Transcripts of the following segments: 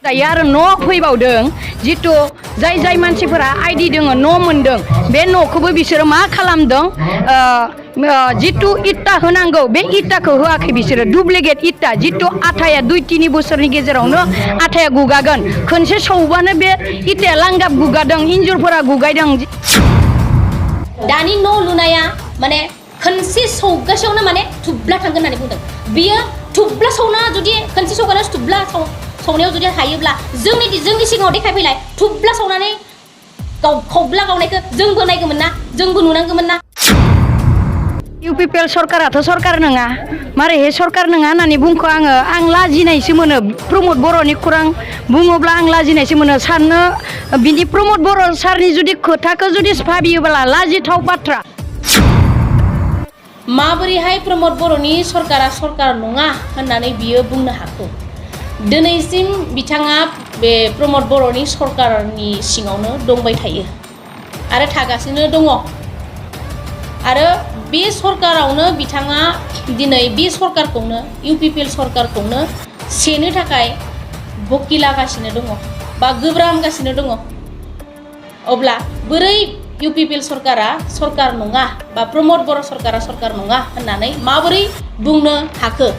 दायो आरो न' फैबावदों जितु जाय मानसिफोरा आइडि दङ न' मोनदों बे न'खौबो बिसोरो मा खालामदों जितु इटा होनांगौ बे इटाखौ होआखै बिसोरो डुप्लिकेट इटा जितु आथाया 2-3 बोसोरनि गेजेरावनो आथाया गुगागोन खनसे सौबानो बे इटाया लांगाब गुगादों इन्जुरफोरा गुगायदों दानि न' लुनाया माने खनसे सौगासेयावनो माने थुब्ला थांगोन होननानै बुंदों बियो थुब्ला सौना जुदि खनसे सौगानो थुब्ला सौनायाव जुदि हायोब्ला जोंनि सिगाङाव देखायफैलाय थुब्ला सौनानै खौब्ला गावनायखौ जोंबो नायगौमोन ना जोंबो नुनांगौमोन ना इउपिपिएल सरकाराथ' सरकार नङा मारै हे सरकार नङा होननानै बुंखो आं लाजिनायसो मोनो प्रमद बर'नि खौरां बुङोब्ला आं लाजिनायसो मोनो साननो बिनि प्रमद बर' सारनि जुदि खोथाखौ जुदि भाबियोब्ला लाजिथाव बाथ्रा माबोरैहाय प्रमद बर'नि सरकारा सरकार नङा होननानै बियो बुंनो हाखो दिनैसिम बिथाङा बे प्रमद बर'नि सरकारनि सिङावनो दंबाय थायो आरो थागासिनो दङ आरो बे सरकारावनो बिथाङा दिनै बे सरकारखौनो इउपिपिएल सरकारखौनो सेनो थाखाय बकिलागासिनो दङ बा गोब्रामगासिनो दङ अब्ला बोरै इउपिपिएल सरकारा सरकार नङा बा प्रमद बर' सरकारा सरकार नङा होननानै माबोरै बुंनो हाखो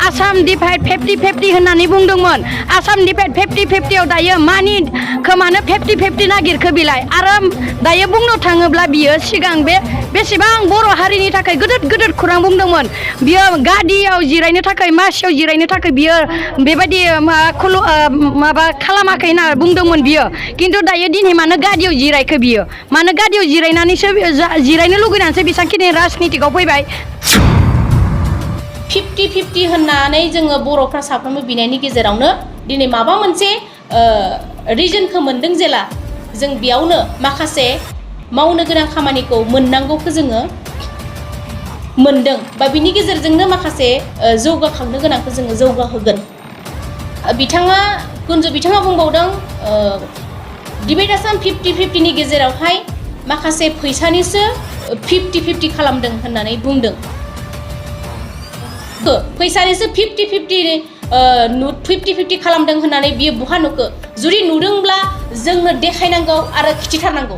आसाम डिभाइड 50-50 होननानै बुंदोंमोन आसाम डिभाइड 50-50 दायो मानि खोमानो 50-50 नागिरखो बिलाय आरो दायो बुंनो थाङोब्ला बियो सिगां बेसेबां बर' हारिनि थाखाय गोदोर खौरां बुंदोंमोन बियो गादियाव जिरायनो थाखाय मासियाव जिरायनो थाखाय बियो बेबायदि माबा खालामाखै होनना बुंदोंमोन बियो खिन्थु दायो दिनै मानो गादियाव जिरायखो बियो मानो गादियाव जिरायनानैसो जिरायनो लुगैनानैसो बेसेबांखिनि राजनितिकआव फैबाय 50-50 होननानै जोङो बर'फ्रा साफ्रोमबो बिनायनि गेजेरावनो दिनै माबा मोनसे रिजनखौ मोनदों जेला जों बेयावनो माखासे मावनो गोनां खामानिखौ मोननांगौखौ जोङो मोनदों बा बिनि गेजेरजोंनो माखासे जौगाखांनो गोनांखौ जोङो जौगाहोगोन बिथाङा बुंबावदों डिबेट आसाम 50-50 नि गेजेरावहाय माखासे फैसानिसो 50-50 खालामदों होननानै बुंदों फैसानिसो 50-50 खालामदों होननानै बियो बहा नुखो जुदि नुदोंब्ला जोंनो देखायनांगौ आरो खिथिथारनांगौ